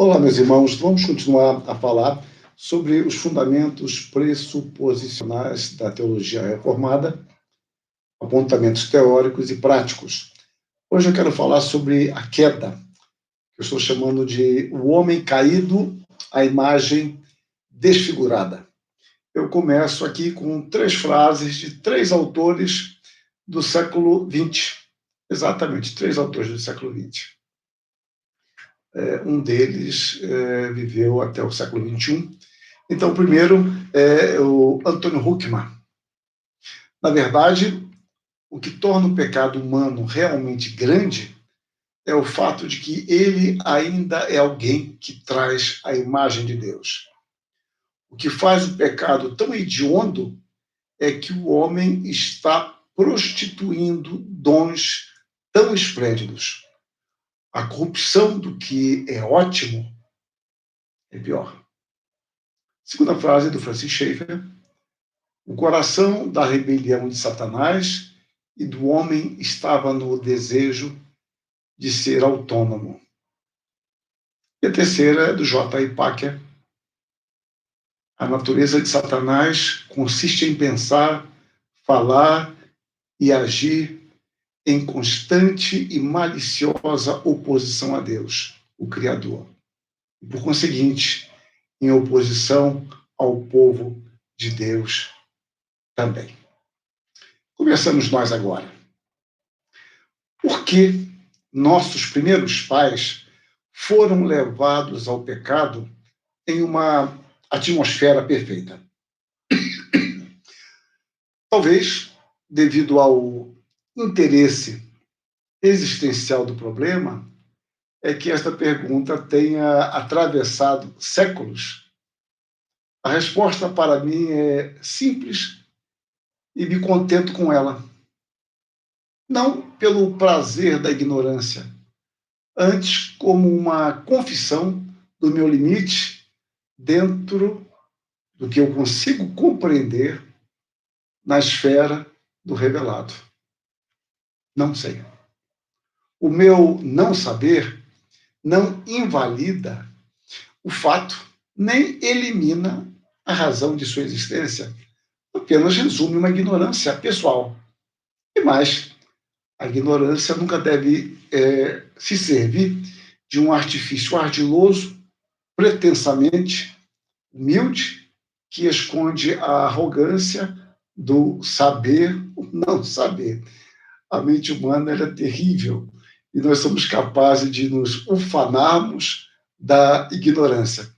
Olá, meus irmãos, vamos continuar a falar sobre os fundamentos pressuposicionais da teologia reformada, apontamentos teóricos e práticos. Hoje eu quero falar sobre a queda, que eu estou chamando de o homem caído, a imagem desfigurada. Eu começo aqui com 3 frases de 3 autores do século XX, exatamente, 3 autores do século XX. Um deles viveu até o século XXI. Então, o primeiro é o Antônio Huckman. Na verdade, o que torna o pecado humano realmente grande é o fato de que ele ainda é alguém que traz a imagem de Deus. O que faz o pecado tão hediondo é que o homem está prostituindo dons tão esplêndidos. A corrupção do que é ótimo é pior. Segunda frase do Francis Schaeffer: o coração da rebelião de Satanás e do homem estava no desejo de ser autônomo. E a terceira é do J.I. Packer: a natureza de Satanás consiste em pensar, falar e agir em constante e maliciosa oposição a Deus, o Criador, e, por conseguinte, em oposição ao povo de Deus também. Começamos nós agora. Por que nossos primeiros pais foram levados ao pecado em uma atmosfera perfeita? Talvez devido ao interesse existencial do problema, é que esta pergunta tenha atravessado séculos. A resposta para mim é simples e me contento com ela. Não pelo prazer da ignorância, antes como uma confissão do meu limite dentro do que eu consigo compreender na esfera do revelado. Não sei. O meu não saber não invalida o fato, nem elimina a razão de sua existência. Apenas resume uma ignorância pessoal. E mais, a ignorância nunca deve se servir de um artifício ardiloso, pretensamente humilde, que esconde a arrogância do saber ou não saber. A mente humana é terrível e nós somos capazes de nos ufanarmos da ignorância.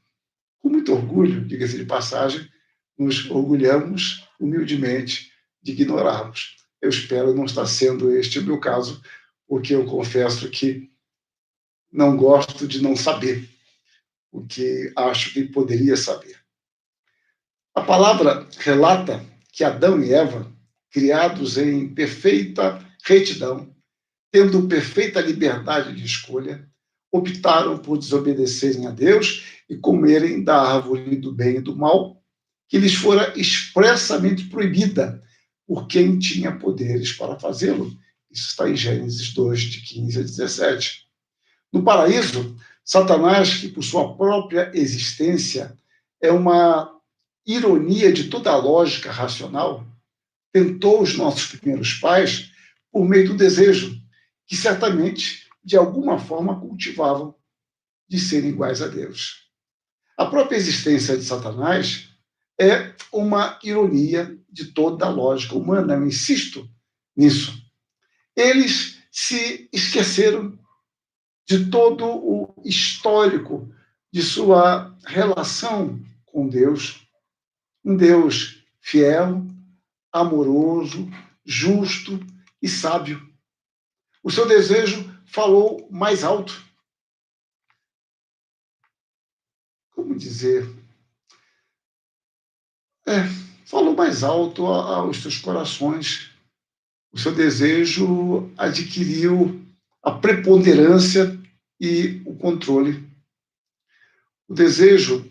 Com muito orgulho, diga-se de passagem, nos orgulhamos humildemente de ignorarmos. Eu espero não estar sendo este o meu caso, porque eu confesso que não gosto de não saber o que acho que poderia saber. A palavra relata que Adão e Eva, criados em perfeita retidão, tendo perfeita liberdade de escolha, optaram por desobedecerem a Deus e comerem da árvore do bem e do mal, que lhes fora expressamente proibida por quem tinha poderes para fazê-lo. Isso está em Gênesis 2, de 15 a 17. No paraíso, Satanás, que por sua própria existência é uma ironia de toda a lógica racional, tentou os nossos primeiros pais por meio do desejo, que certamente, de alguma forma, cultivavam de serem iguais a Deus. A própria existência de Satanás é uma ironia de toda a lógica humana, eu insisto nisso. Eles se esqueceram de todo o histórico de sua relação com Deus, um Deus fiel, amoroso, justo e sábio. O seu desejo falou mais alto. Como dizer? Falou mais alto aos seus corações. O seu desejo adquiriu a preponderância e o controle. O desejo,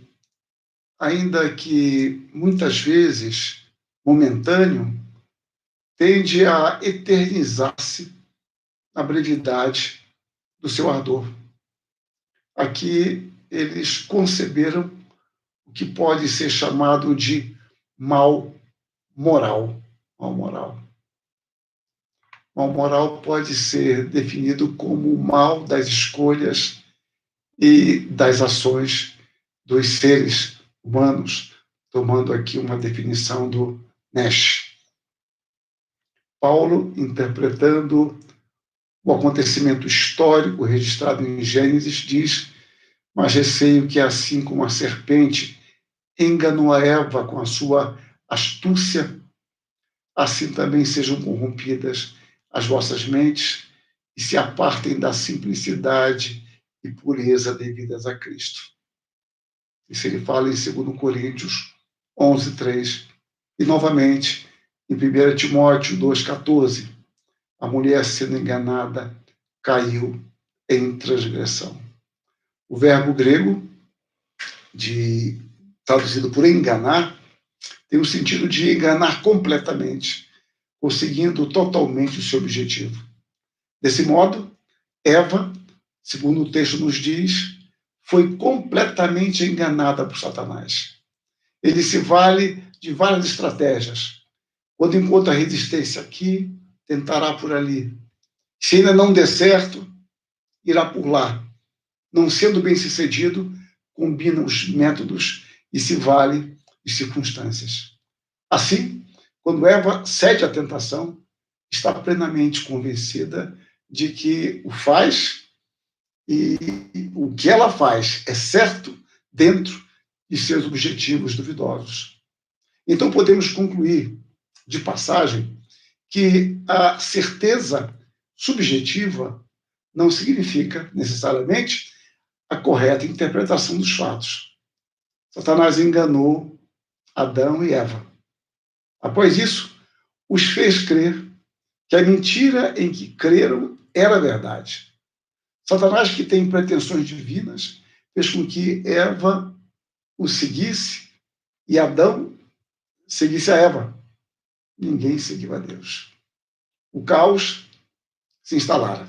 ainda que muitas vezes momentâneo, tende a eternizar-se na brevidade do seu ardor. Aqui eles conceberam o que pode ser chamado de mal moral. Mal moral. Mal moral pode ser definido como o mal das escolhas e das ações dos seres humanos, tomando aqui uma definição do Nash. Paulo, interpretando o acontecimento histórico registrado em Gênesis, diz: mas receio que, assim como a serpente enganou a Eva com a sua astúcia, assim também sejam corrompidas as vossas mentes e se apartem da simplicidade e pureza devidas a Cristo. Isso ele fala em 2 Coríntios 11:3. E, novamente, em 1 Timóteo 2:14, a mulher sendo enganada caiu em transgressão. O verbo grego, traduzido por enganar, tem o sentido de enganar completamente, conseguindo totalmente o seu objetivo. Desse modo, Eva, segundo o texto nos diz, foi completamente enganada por Satanás. Ele se vale de várias estratégias. Quando encontra resistência aqui, tentará por ali. Se ainda não der certo, irá por lá. Não sendo bem-sucedido, combina os métodos e se vale de circunstâncias. Assim, quando Eva cede à tentação, está plenamente convencida de que o faz e o que ela faz é certo dentro de seus objetivos duvidosos. Então, podemos concluir, de passagem, que a certeza subjetiva não significa, necessariamente, a correta interpretação dos fatos. Satanás enganou Adão e Eva. Após isso, os fez crer que a mentira em que creram era verdade. Satanás, que tem pretensões divinas, fez com que Eva o seguisse e Adão seguisse a Eva. Ninguém seguiu a Deus. O caos se instalara.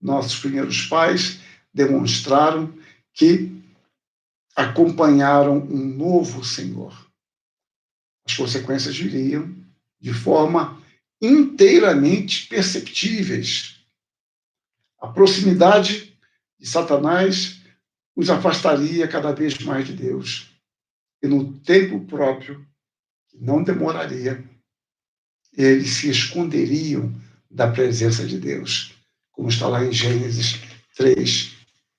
Nossos primeiros pais demonstraram que acompanharam um novo Senhor. As consequências viriam de forma inteiramente perceptíveis. A proximidade de Satanás os afastaria cada vez mais de Deus. E no tempo próprio, que não demoraria, eles se esconderiam da presença de Deus, como está lá em Gênesis 3,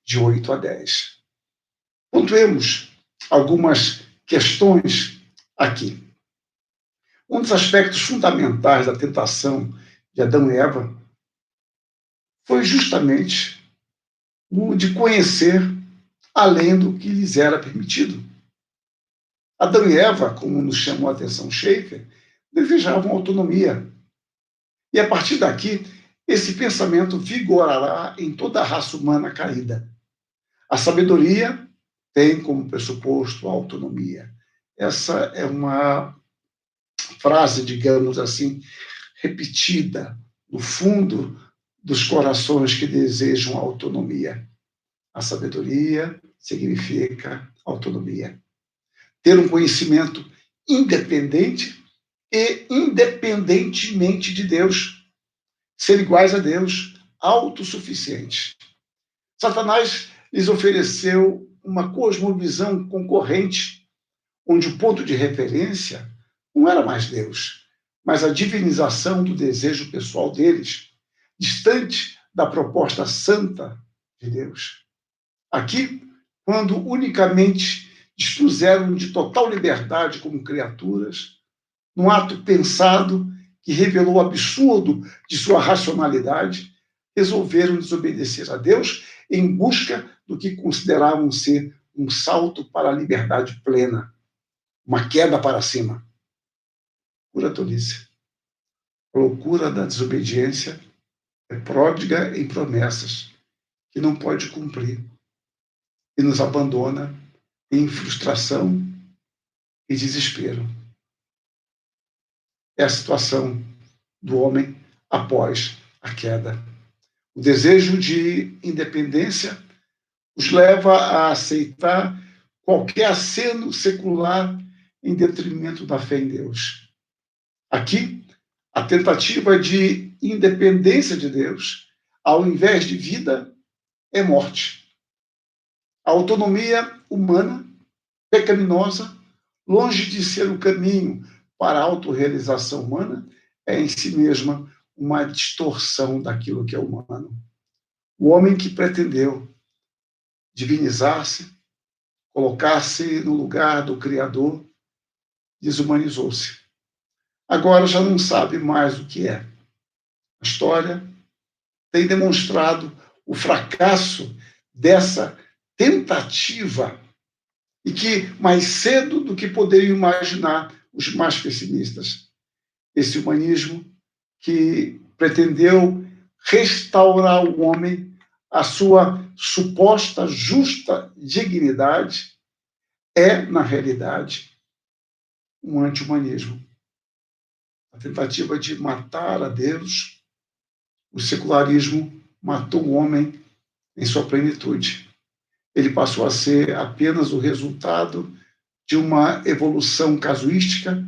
de 8 a 10. Pontuemos algumas questões aqui. Um dos aspectos fundamentais da tentação de Adão e Eva foi justamente o de conhecer além do que lhes era permitido. Adão e Eva, como nos chamou a atenção Schaeffer, desejavam autonomia. E a partir daqui, esse pensamento vigorará em toda a raça humana caída. A sabedoria tem como pressuposto a autonomia. Essa é uma frase, digamos assim, repetida no fundo dos corações que desejam autonomia. A sabedoria significa autonomia. Ter um conhecimento independente e independentemente de Deus. Ser iguais a Deus, autossuficientes. Satanás lhes ofereceu uma cosmovisão concorrente, onde o ponto de referência não era mais Deus, mas a divinização do desejo pessoal deles, distante da proposta santa de Deus. Aqui, quando unicamente dispuseram de total liberdade como criaturas, num ato pensado que revelou o absurdo de sua racionalidade, resolveram desobedecer a Deus em busca do que consideravam ser um salto para a liberdade plena, uma queda para cima. Pura tolice. A loucura da desobediência é pródiga em promessas que não pode cumprir e nos abandona em frustração e desespero. É a situação do homem após a queda. O desejo de independência os leva a aceitar qualquer aceno secular em detrimento da fé em Deus. Aqui, a tentativa de independência de Deus, ao invés de vida, é morte. A autonomia humana, pecaminosa, longe de ser o caminho para a autorrealização humana, é em si mesma uma distorção daquilo que é humano. O homem que pretendeu divinizar-se, colocar-se no lugar do Criador, desumanizou-se. Agora já não sabe mais o que é. A história tem demonstrado o fracasso dessa tentativa e que, mais cedo do que poderiam imaginar os mais pessimistas, esse humanismo que pretendeu restaurar o homem à sua suposta justa dignidade é, na realidade, um anti-humanismo. A tentativa de matar a Deus, o secularismo matou o homem em sua plenitude. Ele passou a ser apenas o resultado de uma evolução casuística,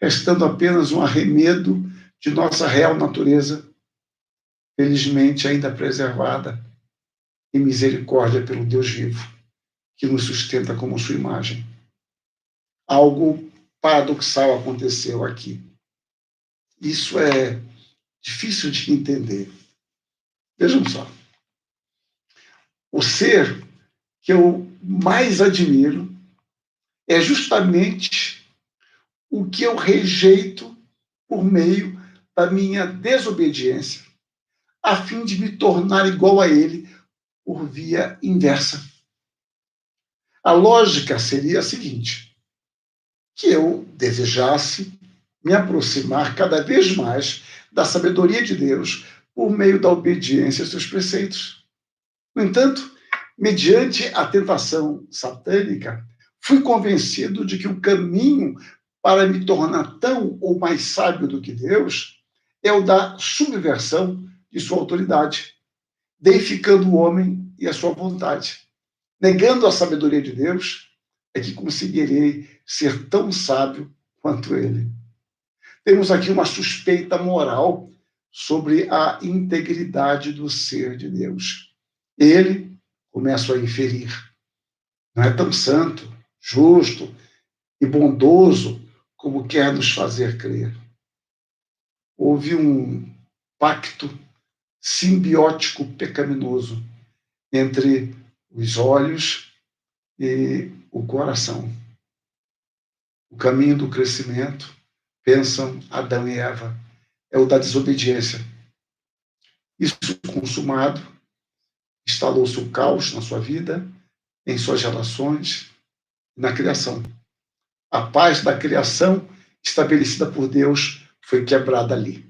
restando apenas um arremedo de nossa real natureza, felizmente ainda preservada em misericórdia pelo Deus vivo, que nos sustenta como sua imagem. Algo paradoxal aconteceu aqui. Isso é difícil de entender. Vejam só. O ser que eu mais admiro é justamente o que eu rejeito por meio da minha desobediência, a fim de me tornar igual a ele por via inversa. A lógica seria a seguinte: que eu desejasse me aproximar cada vez mais da sabedoria de Deus por meio da obediência aos seus preceitos. No entanto, mediante a tentação satânica, fui convencido de que o caminho para me tornar tão ou mais sábio do que Deus é o da subversão de sua autoridade, deificando o homem e a sua vontade. Negando a sabedoria de Deus, é que conseguirei ser tão sábio quanto ele. Temos aqui uma suspeita moral sobre a integridade do ser de Deus. Ele, começo a inferir, não é tão santo, justo e bondoso como quer nos fazer crer. Houve um pacto simbiótico pecaminoso entre os olhos e o coração. O caminho do crescimento, pensam Adão e Eva, é o da desobediência. Isso consumado, instalou-se o caos na sua vida, em suas relações, na criação. A paz da criação estabelecida por Deus foi quebrada ali.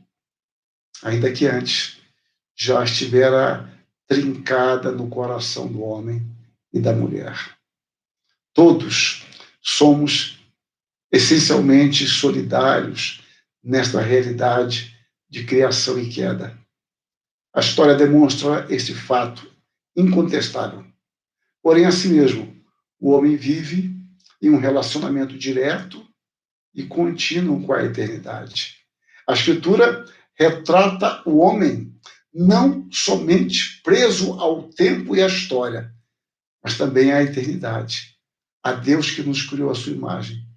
Ainda que antes já estivera trincada no coração do homem e da mulher. Todos somos essencialmente solidários nesta realidade de criação e queda. A história demonstra esse fato incontestável. Porém, assim mesmo, o homem vive em um relacionamento direto e contínuo com a eternidade. A Escritura retrata o homem não somente preso ao tempo e à história, mas também à eternidade, a Deus que nos criou à sua imagem.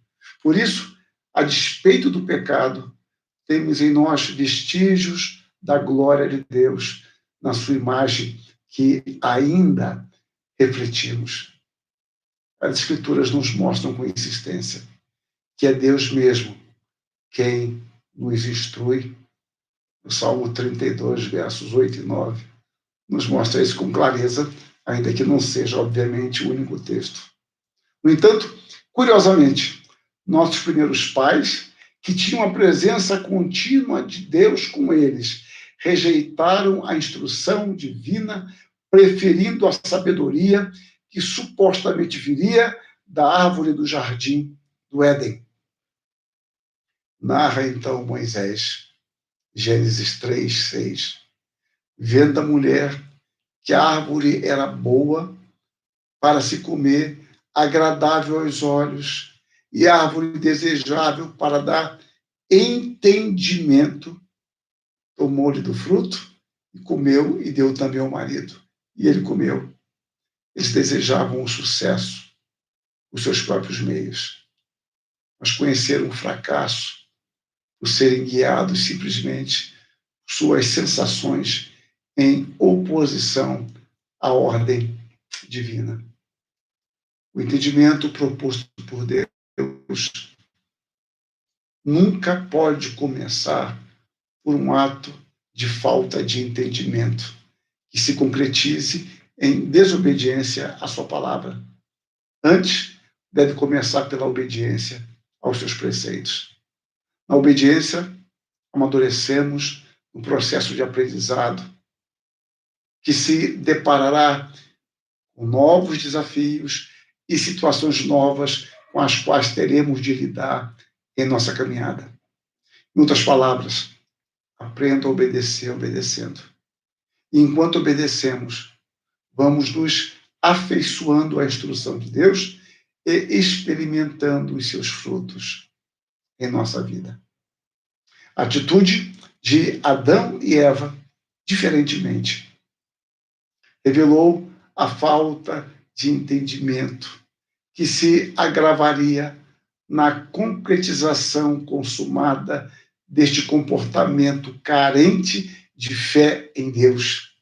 Por isso, a despeito do pecado, temos em nós vestígios da glória de Deus na sua imagem que ainda refletimos. As Escrituras nos mostram com insistência que é Deus mesmo quem nos instrui. O Salmo 32, versos 8 e 9, nos mostra isso com clareza, ainda que não seja, obviamente, o único texto. No entanto, curiosamente, nossos primeiros pais, que tinham a presença contínua de Deus com eles, rejeitaram a instrução divina, preferindo a sabedoria que supostamente viria da árvore do jardim do Éden. Narra então Moisés, Gênesis 3, 6. Vendo a mulher que a árvore era boa para se comer, agradável aos olhos, e árvore desejável para dar entendimento. Tomou-lhe do fruto e comeu, e deu também ao marido. E ele comeu. Eles desejavam o sucesso, os seus próprios meios, mas conheceram o fracasso por serem guiados simplesmente por suas sensações em oposição à ordem divina. O entendimento proposto por Deus nunca pode começar por um ato de falta de entendimento que se concretize em desobediência à sua palavra. Antes, deve começar pela obediência aos seus preceitos. Na obediência, amadurecemos no processo de aprendizado, que se deparará com novos desafios e situações novas com as quais teremos de lidar em nossa caminhada. Em outras palavras, aprenda a obedecer obedecendo. E enquanto obedecemos, vamos nos afeiçoando à instrução de Deus e experimentando os seus frutos em nossa vida. A atitude de Adão e Eva, diferentemente, revelou a falta de entendimento que se agravaria na concretização consumada deste comportamento carente de fé em Deus.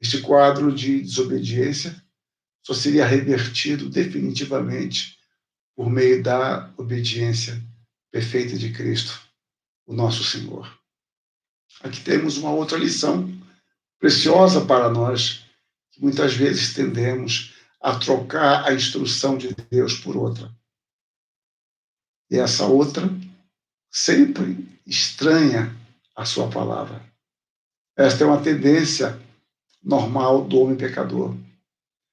Este quadro de desobediência só seria revertido definitivamente por meio da obediência perfeita de Cristo, o nosso Senhor. Aqui temos uma outra lição preciosa para nós, que muitas vezes tendemos a trocar a instrução de Deus por outra. E essa outra sempre estranha a sua palavra. Esta é uma tendência normal do homem pecador.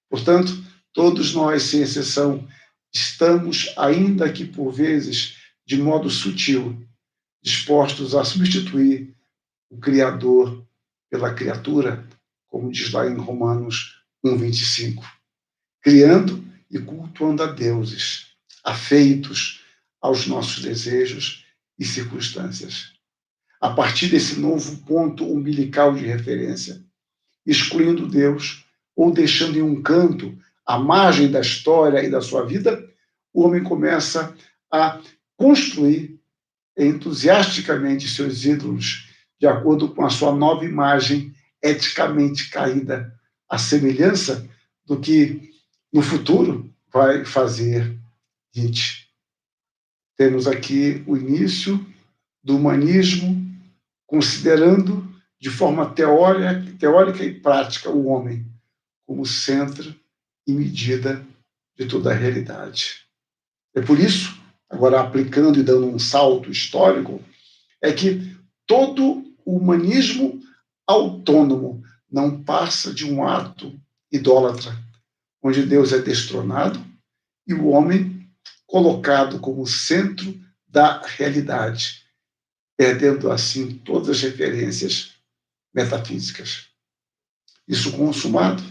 Portanto, todos nós, sem exceção, estamos, ainda que por vezes de modo sutil, dispostos a substituir o Criador pela criatura, como diz lá em Romanos 1:25, criando e cultuando a deuses, afeitos aos nossos desejos e circunstâncias. A partir desse novo ponto umbilical de referência, excluindo Deus ou deixando em um canto, à margem da história e da sua vida, o homem começa a construir entusiasticamente seus ídolos de acordo com a sua nova imagem eticamente caída, à semelhança do que no futuro vai fazer Nietzsche. Temos aqui o início do humanismo, considerando de forma teórica e prática o homem como centro e medida de toda a realidade. É por isso, agora aplicando e dando um salto histórico, é que todo o humanismo autônomo não passa de um ato idólatra, onde Deus é destronado e o homem colocado como centro da realidade, perdendo assim todas as referências metafísicas. Isso consumado,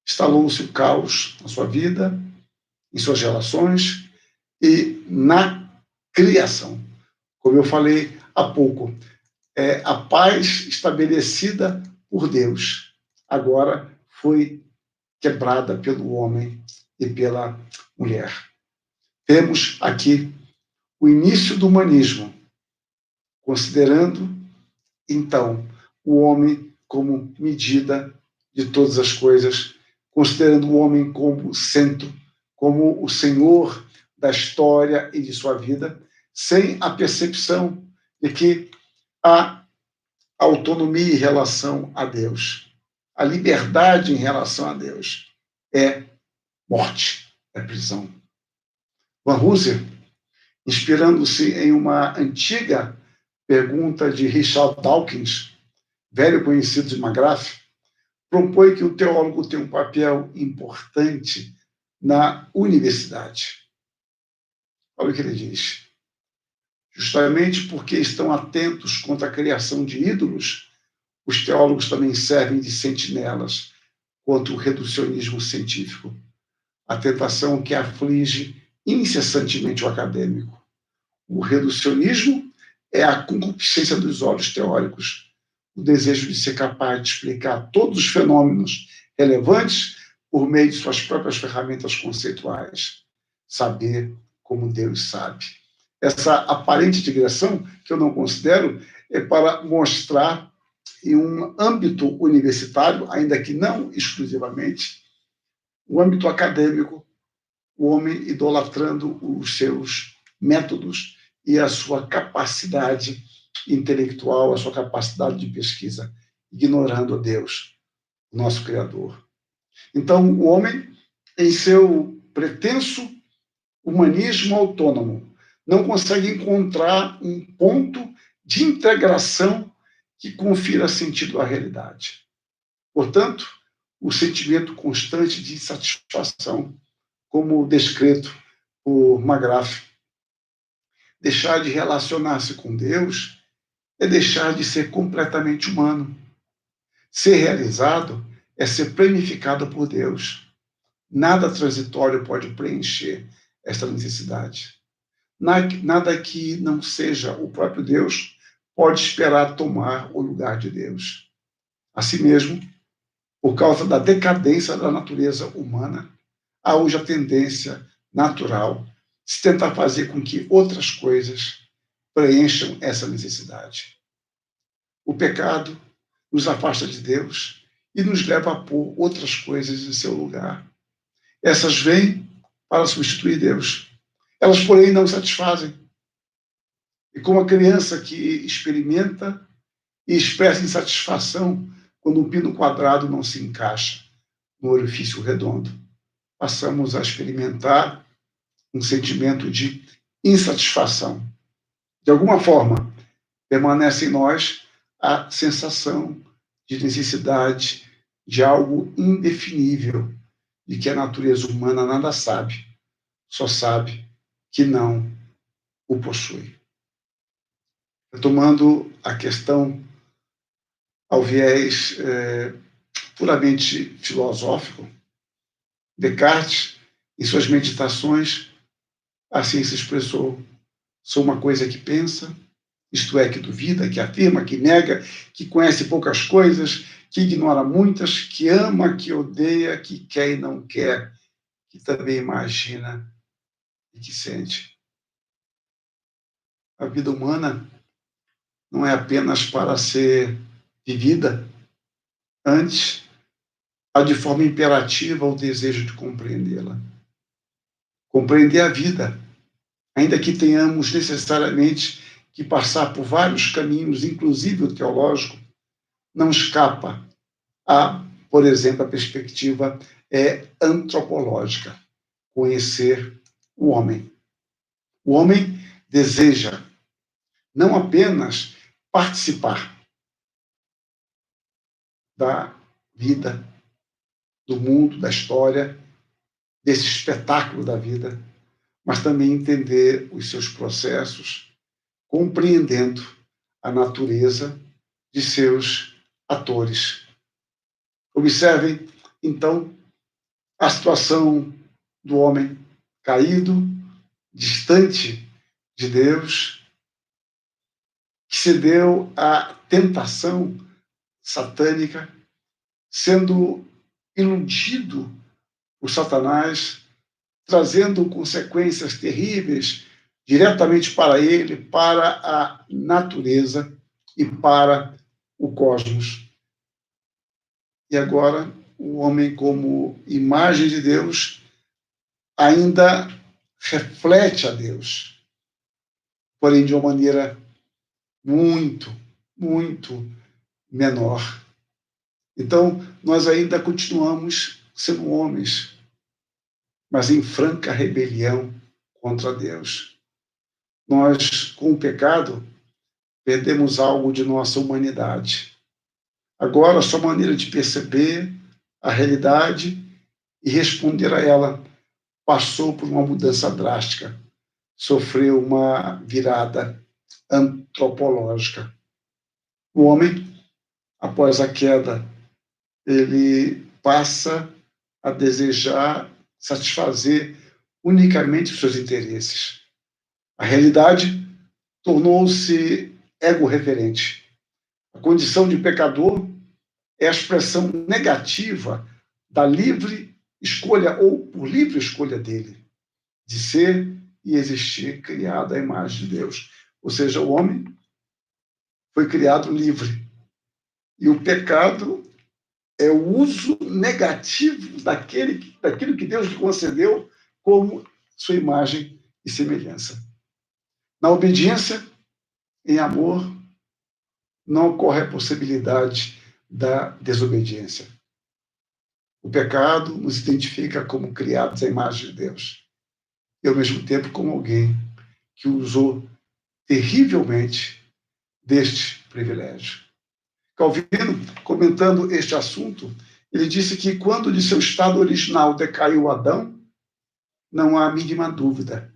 instalou-se o caos na sua vida, em suas relações e na criação. Como eu falei há pouco, a paz estabelecida por Deus agora foi quebrada pelo homem e pela mulher. Temos aqui o início do humanismo, considerando, então, o homem como medida de todas as coisas, considerando o homem como centro, como o senhor da história e de sua vida, sem a percepção de que a autonomia em relação a Deus, a liberdade em relação a Deus é morte, é prisão. Van Hooser, inspirando-se em uma antiga pergunta de Richard Dawkins, velho conhecido de McGrath, propõe que o teólogo tenha um papel importante na universidade. Olha o que ele diz. Justamente porque estão atentos contra a criação de ídolos, os teólogos também servem de sentinelas contra o reducionismo científico, a tentação que aflige incessantemente o acadêmico. O reducionismo é a concupiscência dos olhos teóricos, o desejo de ser capaz de explicar todos os fenômenos relevantes por meio de suas próprias ferramentas conceituais. Saber como Deus sabe. Essa aparente digressão, que eu não considero, é para mostrar em um âmbito universitário, ainda que não exclusivamente, o âmbito acadêmico, o homem idolatrando os seus métodos e a sua capacidade intelectual, a sua capacidade de pesquisa, ignorando Deus, nosso Criador. Então, o homem, em seu pretenso humanismo autônomo, não consegue encontrar um ponto de integração que confira sentido à realidade. Portanto, o sentimento constante de insatisfação, como descrito por McGrath. Deixar de relacionar-se com Deus é deixar de ser completamente humano. Ser realizado é ser planificado por Deus. Nada transitório pode preencher esta necessidade. Nada que não seja o próprio Deus pode esperar tomar o lugar de Deus. Assim mesmo, por causa da decadência da natureza humana, há hoje a tendência natural de se tentar fazer com que outras coisas preencham essa necessidade. O pecado nos afasta de Deus e nos leva a pôr outras coisas em seu lugar. Essas vêm para substituir Deus. Elas, porém, não satisfazem. E como a criança que experimenta e expressa insatisfação quando um pino quadrado não se encaixa no orifício redondo, passamos a experimentar um sentimento de insatisfação. De alguma forma, permanece em nós a sensação de necessidade de algo indefinível, de que a natureza humana nada sabe, só sabe que não o possui. Retomando a questão ao viés puramente filosófico, Descartes, em suas meditações, assim se expressou: sou uma coisa que pensa, isto é, que duvida, que afirma, que nega, que conhece poucas coisas, que ignora muitas, que ama, que odeia, que quer e não quer, que também imagina e que sente. A vida humana não é apenas para ser vivida, antes há de forma imperativa o desejo de compreendê-la. Compreender a vida, ainda que tenhamos necessariamente que passar por vários caminhos, inclusive o teológico, não escapa a, por exemplo, a perspectiva antropológica, conhecer o homem. O homem deseja não apenas participar da vida, do mundo, da história, desse espetáculo da vida, mas também entender os seus processos, compreendendo a natureza de seus atores. Observem, então, a situação do homem caído, distante de Deus, que cedeu à tentação satânica, sendo iludido por Satanás, trazendo consequências terríveis diretamente para ele, para a natureza e para o cosmos. E agora, o homem, como imagem de Deus, ainda reflete a Deus, porém de uma maneira muito, muito menor. Então, nós ainda continuamos sendo homens, mas em franca rebelião contra Deus. Nós, com o pecado, perdemos algo de nossa humanidade. Agora, a sua maneira de perceber a realidade e responder a ela passou por uma mudança drástica, sofreu uma virada antropológica. O homem, após a queda, ele passa a desejar satisfazer unicamente os seus interesses. A realidade tornou-se ego-referente. A condição de pecador é a expressão negativa da livre escolha, ou por livre escolha dele, de ser e existir criado à imagem de Deus. Ou seja, o homem foi criado livre. E o pecado é o uso negativo daquilo que Deus lhe concedeu como sua imagem e semelhança. Na obediência, em amor, não ocorre a possibilidade da desobediência. O pecado nos identifica como criados à imagem de Deus e, ao mesmo tempo, como alguém que usou terrivelmente deste privilégio. Calvino, comentando este assunto, ele disse que quando de seu estado original decaiu Adão, não há a mínima dúvida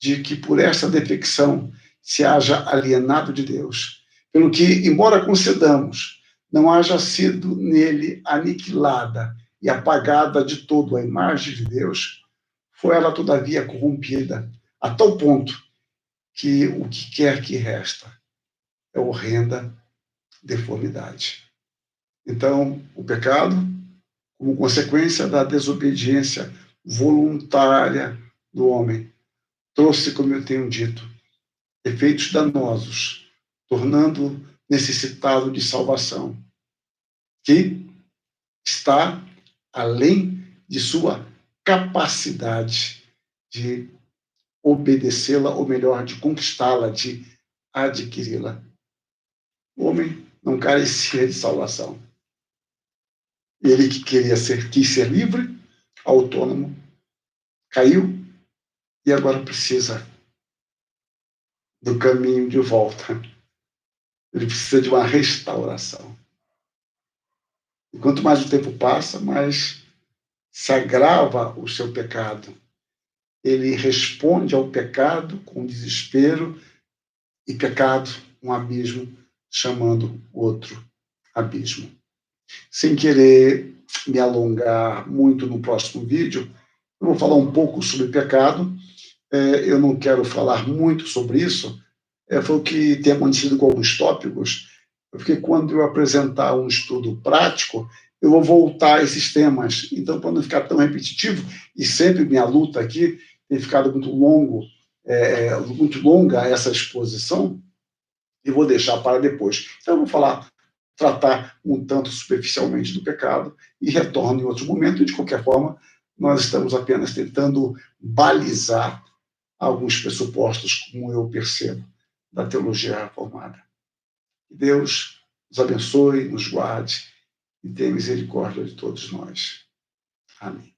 de que por essa defecção se haja alienado de Deus, pelo que, embora concedamos, não haja sido nele aniquilada e apagada de todo a imagem de Deus, foi ela todavia corrompida, a tal ponto que o que quer que resta é horrenda deformidade. Então, o pecado, como consequência da desobediência voluntária do homem, trouxe, como eu tenho dito, efeitos danosos, tornando necessitado de salvação, que está além de sua capacidade de obedecê-la, ou melhor, de conquistá-la, de adquiri-la. O homem não carecia de salvação. Ele que quis ser livre, autônomo, caiu e agora precisa do caminho de volta. Ele precisa de uma restauração. E quanto mais o tempo passa, mais se agrava o seu pecado. Ele responde ao pecado com desespero e pecado, um abismo, chamando outro abismo. Sem querer me alongar muito no próximo vídeo, eu vou falar um pouco sobre pecado. Eu não quero falar muito sobre isso, foi o que tem acontecido com alguns tópicos, porque quando eu apresentar um estudo prático, eu vou voltar a esses temas. Então, para não ficar tão repetitivo, e sempre minha luta aqui tem ficado muito muito longa essa exposição, eu vou deixar para depois. Então, eu vou tratar um tanto superficialmente do pecado e retorno em outro momento. E, de qualquer forma, nós estamos apenas tentando balizar alguns pressupostos, como eu percebo, da teologia reformada. Que Deus nos abençoe, nos guarde e tenha misericórdia de todos nós. Amém.